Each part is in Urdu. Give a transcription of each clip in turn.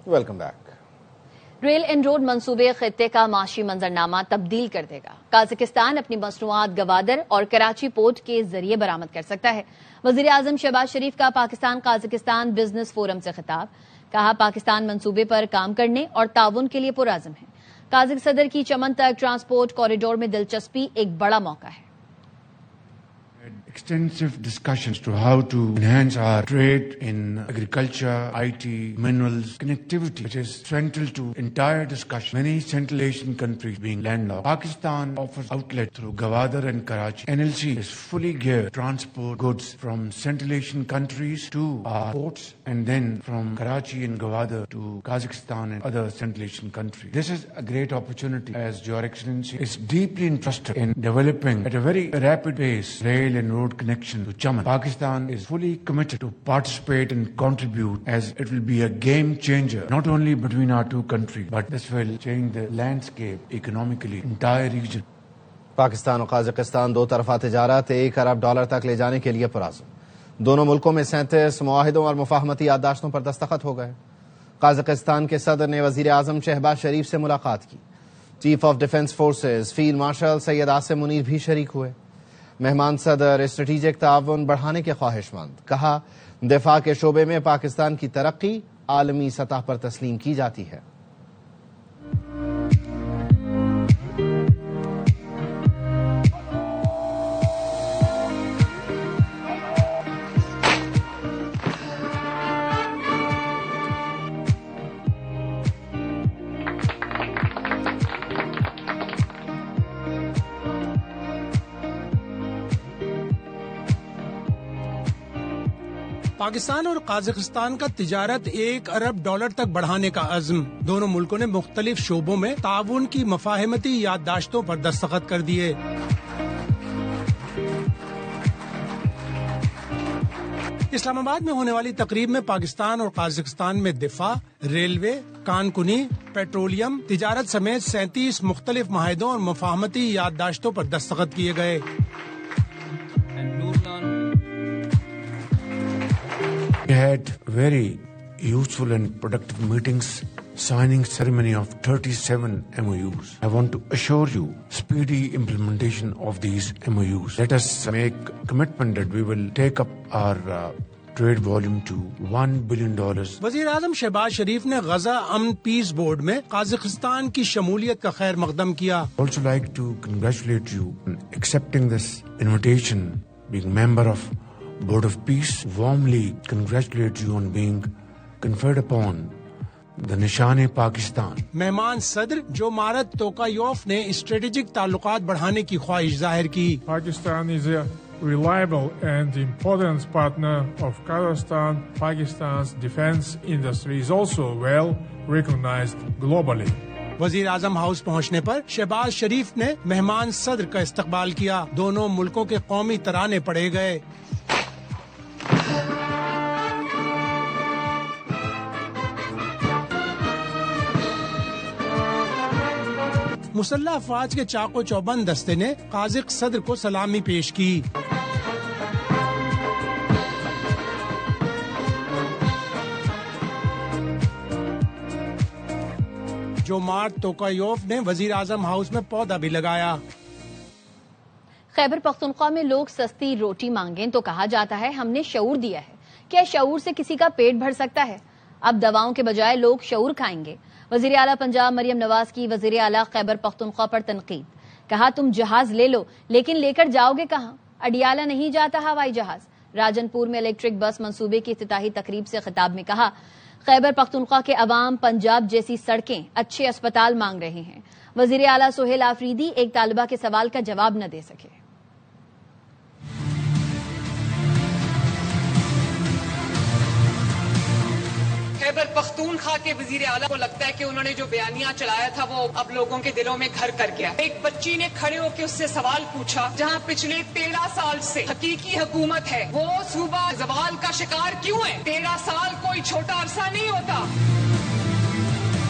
Welcome back. Rail and road منصوبے خطے کا معاشی منظرنامہ تبدیل کر دے گا۔ قازقستان اپنی مصنوعات گوادر اور کراچی پورٹ کے ذریعے برآمد کر سکتا ہے۔ وزیر اعظم شہباز شریف کا پاکستان قازقستان بزنس فورم سے خطاب، کہا پاکستان منصوبے پر کام کرنے اور تعاون کے لیے پرعزم ہے۔ قازق صدر کی چمن تک ٹرانسپورٹ کوریڈور میں دلچسپی ایک بڑا موقع ہے۔ Extensive discussions to how to enhance our trade in agriculture, IT, minerals, connectivity, which is central to entire discussion. Many Central Asian countries being landlocked. Pakistan offers outlet through Gwadar and Karachi. NLC is fully geared to transport goods from Central Asian countries to our ports and then from Karachi and Gwadar to Kazakhstan and other Central Asian countries. This is a great opportunity as Your Excellency is deeply interested in developing at a very rapid pace rail and road connection to Chaman. Pakistan is fully committed to participate and contribute as it will be a game changer not only between our two countries but this will change the landscape economically entire region. Pakistan اور قازقستان دو طرفہ تجارت $1 ارب تک لے جانے کے لیے پرعزم۔ دونوں ملکوں میں 37 معاہدوں اور مفاہمتی یادداشتوں پر دستخط ہو گئے۔ قازقستان کے صدر نے وزیر اعظم شہباز شریف سے ملاقات کی۔ Chief of defence forces field marshal Syed Asim Munir بھی شریک ہوئے۔ مہمان صدر اسٹریٹجک تعاون بڑھانے کے خواہش مند، کہا دفاع کے شعبے میں پاکستان کی ترقی عالمی سطح پر تسلیم کی جاتی ہے۔ پاکستان اور قازقستان کا تجارت $1 ارب تک بڑھانے کا عزم۔ دونوں ملکوں نے مختلف شعبوں میں تعاون کی مفاہمتی یادداشتوں پر دستخط کر دیے۔ اسلام آباد میں ہونے والی تقریب میں پاکستان اور قازقستان میں دفاع، ریلوے، کان کنی، پیٹرولیم، تجارت سمیت 37 مختلف معاہدوں اور مفاہمتی یادداشتوں پر دستخط کیے گئے۔ We had very useful and productive meetings, signing ceremony of 37 MOUs. I want to assure you speedy implementation of these MOUs. Let us make commitment that we will take up our trade volume to $1 billion. وزیر اعظم شہباز شریف نے غزہ امن پیس بورڈ میں قازقستان کی شمولیت کا خیر مقدم کیا۔ I also like to congratulate you on accepting this invitation, being member of Board of Peace. Warmly congratulate you on being conferred upon the Nishan-e Pakistan. مہمان صدر جو مارت توکایوف نے اسٹریٹجک تعلقات بڑھانے کی خواہش ظاہر کی۔ Pakistan is a reliable and important partner of Kazakhstan. Pakistan's defense industry is also well recognized globally. وزیر اعظم ہاؤس پہنچنے پر شہباز شریف نے مہمان صدر کا استقبال کیا۔ دونوں ملکوں کے قومی ترانے پڑھے گئے۔ مسلح افواج کے چاق و چوبند دستے نے قازق صدر کو سلامی پیش کی۔ جو مارت توکایوف نے وزیر اعظم ہاؤس میں پودا بھی لگایا۔ خیبر پختونخوا میں لوگ سستی روٹی مانگیں تو کہا جاتا ہے ہم نے شعور دیا ہے۔ کیا شعور سے کسی کا پیٹ بھر سکتا ہے؟ اب دواؤں کے بجائے لوگ شعور کھائیں گے۔ وزیر اعلیٰ پنجاب مریم نواز کی وزیر اعلیٰ خیبر پختونخوا پر تنقید، کہا تم جہاز لے لو لیکن لے کر جاؤ گے کہاں؟ اڈیالہ نہیں جاتا ہوائی جہاز۔ راجن پور میں الیکٹرک بس منصوبے کی افتتاحی تقریب سے خطاب میں کہا خیبر پختونخوا کے عوام پنجاب جیسی سڑکیں، اچھے اسپتال مانگ رہے ہیں۔ وزیر اعلیٰ سہیل آفریدی ایک طالبہ کے سوال کا جواب نہ دے سکے۔ خیبر پختونخوا کے وزیر اعلیٰ کو لگتا ہے کہ انہوں نے جو بیانیہ چلایا تھا وہ اب لوگوں کے دلوں میں گھر کر گیا۔ ایک بچی نے کھڑے ہو کے اس سے سوال پوچھا جہاں پچھلے 13 سال سے حقیقی حکومت ہے، وہ صوبہ زوال کا شکار کیوں ہے؟ 13 سال کوئی چھوٹا عرصہ نہیں ہوتا۔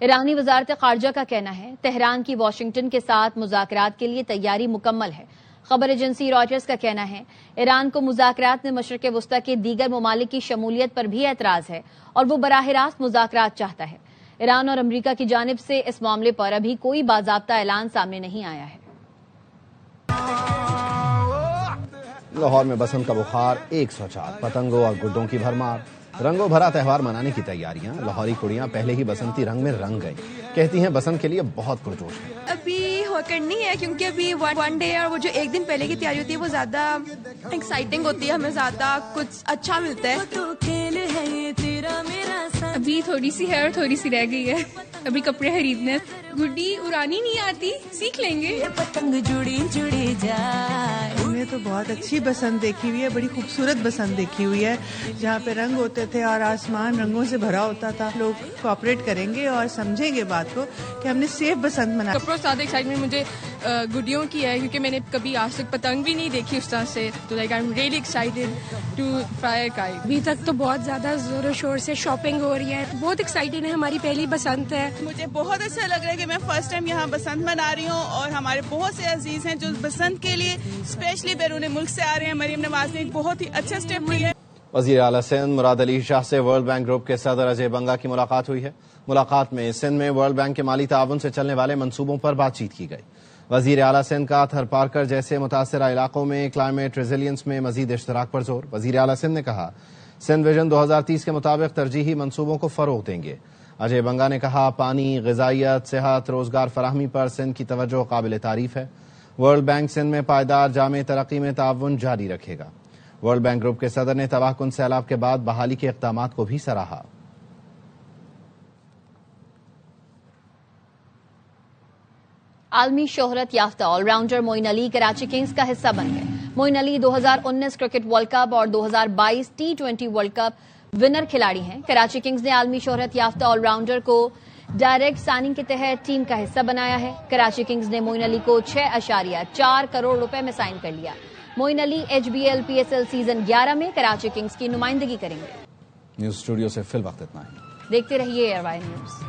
ایرانی وزارت خارجہ کا کہنا ہے تہران کی واشنگٹن کے ساتھ مذاکرات کے لیے تیاری مکمل ہے. خبر ایجنسی راجرز کا کہنا ہے ایران کو مذاکرات میں مشرق وسطی کے دیگر ممالک کی شمولیت پر بھی اعتراض ہے اور وہ براہ راست مذاکرات چاہتا ہے. ایران اور امریکہ کی جانب سے اس معاملے پر ابھی کوئی باضابطہ اعلان سامنے نہیں آیا ہے. لاہور میں بسنت کا بخار 104 پتنگوں اور گڈوں کی بھرمار. رنگوں بھرا تہوار منانے کی تیاریاں. لاہوری کڑیاں پہلے ہی بسنتی رنگ میں رنگ گئیں. کہتی ہیں بسنت کے لیے بہت پرجوش ہے. ابھی کرنی ہے کیونکہ ابھی ون ڈے اور وہ جو ایک دن پہلے کی تیاری ہوتی ہے وہ زیادہ ایکسائٹنگ ہوتی ہے, ہمیں زیادہ کچھ اچھا ملتا ہے. ابھی تھوڑی سی ہے اور تھوڑی سی رہ گئی ہے, ابھی کپڑے خریدنے. گڈی اڑانی نہیں آتی, سیکھ لیں گے. پتنگ جڑی جڑی جائے. ہم نے تو بہت اچھی بسنت دیکھی ہوئی ہے, بڑی خوبصورت بسنت دیکھی ہوئی ہے جہاں پہ رنگ ہوتے تھے اور آسمان رنگوں سے بھرا ہوتا تھا. لوگ کوآپریٹ کریں گے اور سمجھیں گے بات کو کہ ہم نے سیف بسنت منائی. کپڑوں سے زیادہ ایکسائٹمنٹ مجھے گڈیوں کی ہے کیونکہ میں نے کبھی آج تک پتنگ بھی نہیں دیکھی اس طرح سے, تو like I am really excited to fly kite. ابھی تک تو بہت زیادہ زور و شور سے شاپنگ ہو رہی ہے, بہت ایکسائٹیڈ ہے, ہماری پہلی بسنت ہے. مجھے بہت اچھا لگ رہا ہے کہ میں فرسٹ ٹائم یہاں بسنت منا رہی ہوں اور ہمارے بہت سے عزیز ہیں جو بسنت کے لیے اسپیشلی بیرون ملک سے آ رہے ہیں. مریم نواز نے ایک بہت ہی اچھا اسٹیپ لیا ہے. وزیر اعلیٰ سندھ مراد علی شاہ سے ورلڈ بینک گروپ کے صدر اجے بنگا کی ملاقات ہوئی ہے. ملاقات میں سندھ میں ورلڈ بینک کے مالی تعاون سے چلنے والے منصوبوں پر بات چیت کی گئی. وزیر اعلیٰ سندھ کا تھر پارکر جیسے متاثرہ علاقوں میں کلائمیٹ ریزیلینس میں مزید اشتراک پر زور. وزیر اعلیٰ سندھ نے کہا سندھ ویژن 2030 کے مطابق ترجیحی منصوبوں کو فروغ دیں گے. اجے بنگا نے کہا پانی, غذائیت, صحت, روزگار فراہمی پر سندھ کی توجہ قابل تعریف ہے. ورلڈ بینک سندھ میں پائیدار جامع ترقی میں تعاون جاری رکھے گا. ورلڈ بینک گروپ کے صدر نے تباہ کن سیلاب کے بعد بحالی کے اقدامات کو بھی سراہا. عالمی شہرت یافتہ all rounder Moeen Ali Karachi Kings کا حصہ بن گئے. Moeen Ali 2019 cricket world cup اور 2022 T20 ورلڈ کپ ونر کھلاڑی ہیں. کراچی کنگز نے عالمی شہرت یافتہ آل راؤنڈر کو ڈائریکٹ سائننگ کے تحت ٹیم کا حصہ بنایا ہے. کراچی کنگز نے معین علی کو 6.4 کروڑ روپے میں سائن کر لیا. Moeen Ali HBL PSL season 11 میں کراچی کنگز کی نمائندگی کریں گے. نیوز اسٹوڈیو سے فی الوقت اتنا ہی. دیکھتے رہیے ایئر وائر نیوز.